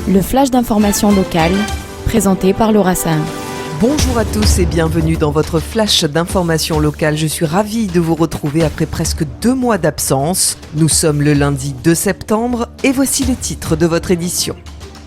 Le flash d'information locale, présenté par Laura Saint. Bonjour à tous et bienvenue dans votre flash d'information locale. Je suis ravie de vous retrouver après presque 2 mois d'absence. Nous sommes le lundi 2 septembre et voici les titres de votre édition.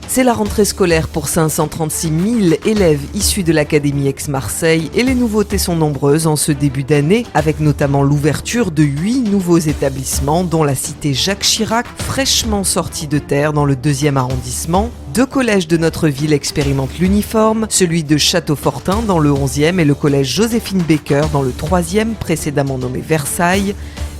C'est la rentrée scolaire pour 536 000 élèves issus de l'Académie Aix-Marseille et les nouveautés sont nombreuses en ce début d'année, avec notamment l'ouverture de 8 nouveaux établissements, dont la cité Jacques Chirac, fraîchement sortie de terre dans le 2e arrondissement. 2 collèges de notre ville expérimentent l'uniforme, celui de Château-Fortin dans le 11e et le collège Joséphine Baker dans le 3e, précédemment nommé Versailles.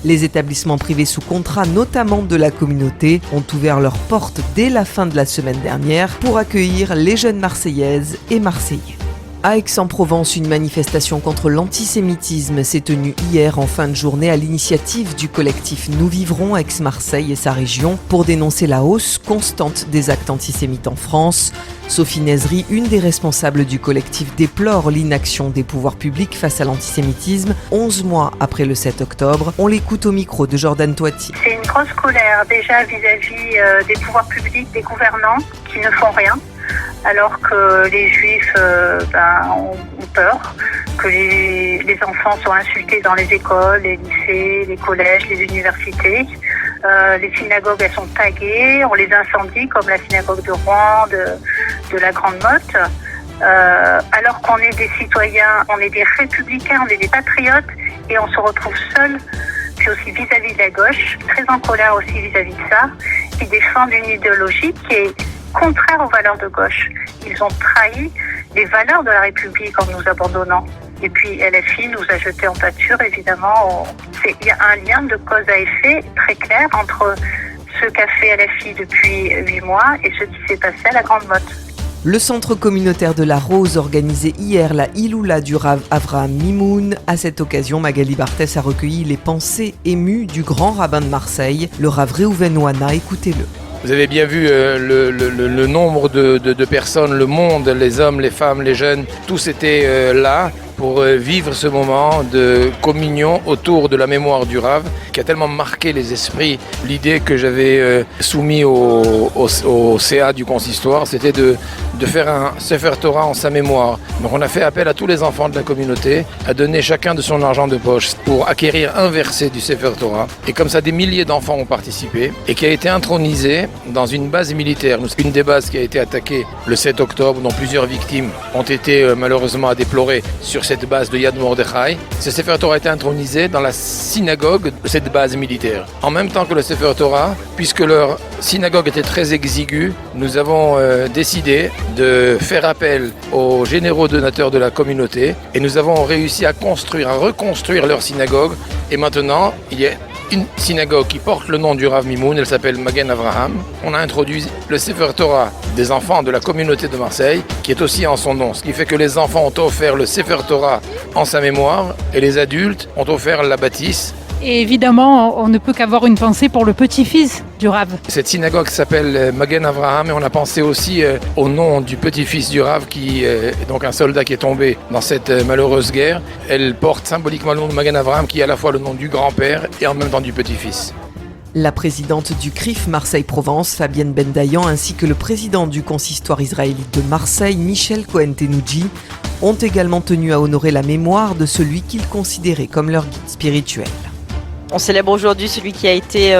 Les établissements privés sous contrat, notamment de la communauté, ont ouvert leurs portes dès la fin de la semaine dernière pour accueillir les jeunes Marseillaises et Marseillais. À Aix-en-Provence, une manifestation contre l'antisémitisme s'est tenue hier en fin de journée à l'initiative du collectif Nous Vivrons Aix-Marseille et sa région pour dénoncer la hausse constante des actes antisémites en France. Sophie Nezri, une des responsables du collectif, déplore l'inaction des pouvoirs publics face à l'antisémitisme 11 mois après le 7 octobre. On l'écoute au micro de Jordan Toiti. C'est une grosse colère déjà vis-à-vis des pouvoirs publics, des gouvernants qui ne font rien. Alors que les juifs ont peur, que les enfants sont insultés dans les écoles, les lycées, les collèges, les universités. Les synagogues, elles sont taguées, on les incendie comme la synagogue de Rouen, de la Grande Motte. Alors qu'on est des citoyens, on est des républicains, on est des patriotes et on se retrouve seuls. Puis aussi vis-à-vis de la gauche, très en colère aussi vis-à-vis de ça, qui défendent une idéologie qui est contraire aux valeurs de gauche. Ils ont trahi les valeurs de la République en nous abandonnant. Et puis LFI nous a jetés en pâture, évidemment. Il y a un lien de cause à effet très clair entre ce qu'a fait LFI depuis 8 mois et ce qui s'est passé à la Grande Motte. Le centre communautaire de la Rose organisait hier la Iloula du Rav Avraham Mimoun. À cette occasion, Magali Barthès a recueilli les pensées émues du grand rabbin de Marseille, le Rav Réhouven Ouana. Écoutez-le. Vous avez bien vu le nombre de personnes, le monde, les hommes, les femmes, les jeunes, tous étaient là pour vivre ce moment de communion autour de la mémoire du Rav, qui a tellement marqué les esprits. L'idée que j'avais soumise au CA du consistoire, c'était de faire un Sefer Torah en sa mémoire. Donc on a fait appel à tous les enfants de la communauté à donner chacun de son argent de poche pour acquérir un verset du Sefer Torah. Et comme ça, des milliers d'enfants ont participé et qui a été intronisé dans une base militaire. Une des bases qui a été attaquée le 7 octobre, dont plusieurs victimes ont été malheureusement à déplorer sur cette base de Yad Mordechai. Ce Sefer Torah a été intronisé dans la synagogue de cette base militaire. En même temps que le Sefer Torah, puisque leur synagogue était très exiguë, nous avons décidé de faire appel aux généraux donateurs de la communauté et nous avons réussi à reconstruire leur synagogue. Et maintenant, il y a une synagogue qui porte le nom du Rav Mimoun, elle s'appelle Magen Avraham. On a introduit le Sefer Torah des enfants de la communauté de Marseille, qui est aussi en son nom. Ce qui fait que les enfants ont offert le Sefer Torah en sa mémoire et les adultes ont offert la bâtisse. Et évidemment, on ne peut qu'avoir une pensée pour le petit-fils du Rav. Cette synagogue s'appelle Magen Avraham et on a pensé aussi au nom du petit-fils du Rav, qui est donc un soldat qui est tombé dans cette malheureuse guerre. Elle porte symboliquement le nom de Magen Avraham, qui est à la fois le nom du grand-père et en même temps du petit-fils. La présidente du CRIF Marseille-Provence, Fabienne Bendayan, ainsi que le président du consistoire israélite de Marseille, Michel Cohen-Tenoudji, ont également tenu à honorer la mémoire de celui qu'ils considéraient comme leur guide spirituel. On célèbre aujourd'hui celui qui a été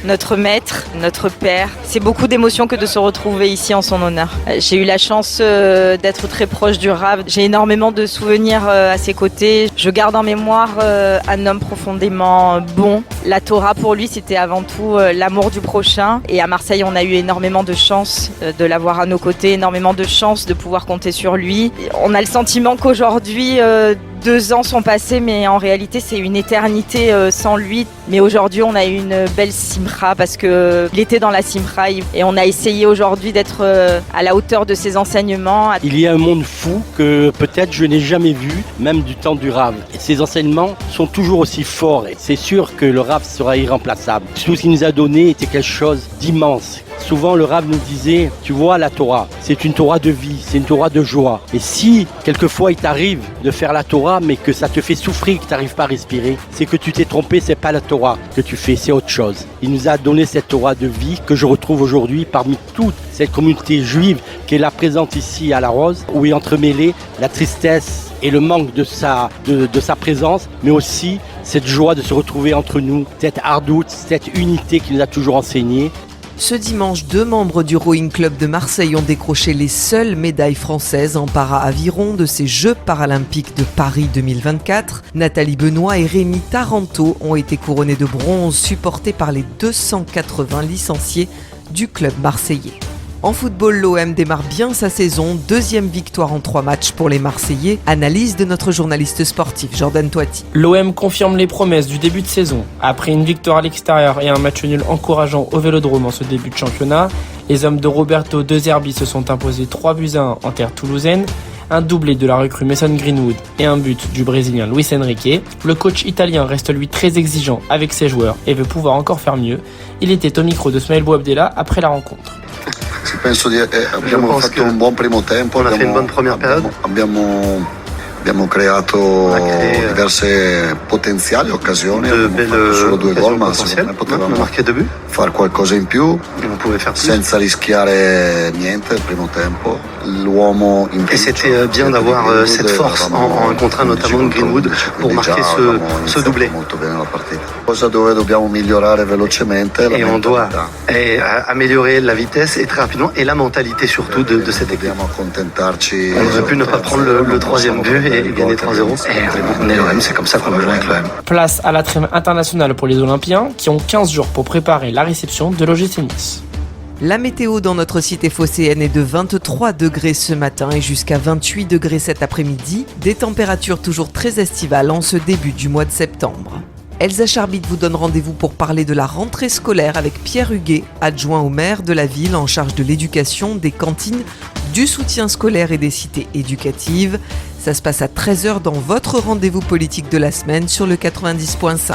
notre maître, notre père. C'est beaucoup d'émotions que de se retrouver ici en son honneur. J'ai eu la chance d'être très proche du Rav. J'ai énormément de souvenirs à ses côtés. Je garde en mémoire un homme profondément bon. La Torah pour lui, c'était avant tout l'amour du prochain. Et à Marseille, on a eu énormément de chance de l'avoir à nos côtés, énormément de chance de pouvoir compter sur lui. On a le sentiment qu'aujourd'hui, 2 ans sont passés, mais en réalité, c'est une éternité sans lui. Mais aujourd'hui, on a eu une belle simcha parce qu'il était dans la simcha et on a essayé aujourd'hui d'être à la hauteur de ses enseignements. Il y a un monde fou que peut-être je n'ai jamais vu, même du temps du Rav. Et ses enseignements sont toujours aussi forts. Et c'est sûr que le Rav sera irremplaçable. Tout ce qu'il nous a donné était quelque chose d'immense. Souvent, le Rav nous disait, tu vois, la Torah, c'est une Torah de vie, c'est une Torah de joie. Et si, quelquefois, il t'arrive de faire la Torah, mais que ça te fait souffrir, que tu n'arrives pas à respirer, c'est que tu t'es trompé, c'est pas la Torah que tu fais, c'est autre chose. Il nous a donné cette Torah de vie que je retrouve aujourd'hui parmi toute cette communauté juive qui est là présente ici à La Rose, où est entremêlée la tristesse et le manque de sa présence, mais aussi cette joie de se retrouver entre nous, cette hardout, cette unité qu'il nous a toujours enseignée. Ce dimanche, 2 membres du Rowing Club de Marseille ont décroché les seules médailles françaises en para-aviron de ces Jeux paralympiques de Paris 2024. Nathalie Benoît et Rémi Taranto ont été couronnés de bronze, supportés par les 280 licenciés du club marseillais. En football, l'OM démarre bien sa saison, 2e victoire en 3 matchs pour les Marseillais. Analyse de notre journaliste sportif Jordan Toiti. L'OM confirme les promesses du début de saison. Après une victoire à l'extérieur et un match nul encourageant au Vélodrome en ce début de championnat, les hommes de Roberto De Zerbi se sont imposés 3-1 en terre toulousaine, un doublé de la recrue Mason Greenwood et un but du Brésilien Luis Enrique. Le coach italien reste lui très exigeant avec ses joueurs et veut pouvoir encore faire mieux. Il était au micro de Smaïl Bouabdella après la rencontre. Abbiamo fatto un buon primo tempo, on a fait une bonne première période. Abbiamo creato diverse potenziali occasioni, solo 2 gol, ma potevamo marqué 2 buts, fare qualcosa in più, senza rischiare niente il primo tempo. L'uomo et c'était bien d'avoir cette force en 1 contre 1, notamment de Greenwood, pour marquer ce doublé. Cosa dove dobbiamo migliorare velocemente, et on doit améliorer la vitesse et très rapidement, et la mentalité surtout de cette équipe. On aurait pu ne pas prendre le 3e but et gagner 3-0. Et on est l'OM, c'est comme ça qu'on veut jouer avec l'OM. Place à la trêve internationale pour les Olympiens qui ont 15 jours pour préparer la réception de l'OGC Nice. La météo dans notre cité phocéenne est de 23 degrés ce matin et jusqu'à 28 degrés cet après-midi. Des températures toujours très estivales en ce début du mois de septembre. Elsa Charbit vous donne rendez-vous pour parler de la rentrée scolaire avec Pierre Huguet, adjoint au maire de la ville en charge de l'éducation, des cantines, du soutien scolaire et des cités éducatives. Ça se passe à 13h dans votre rendez-vous politique de la semaine sur le 90.5.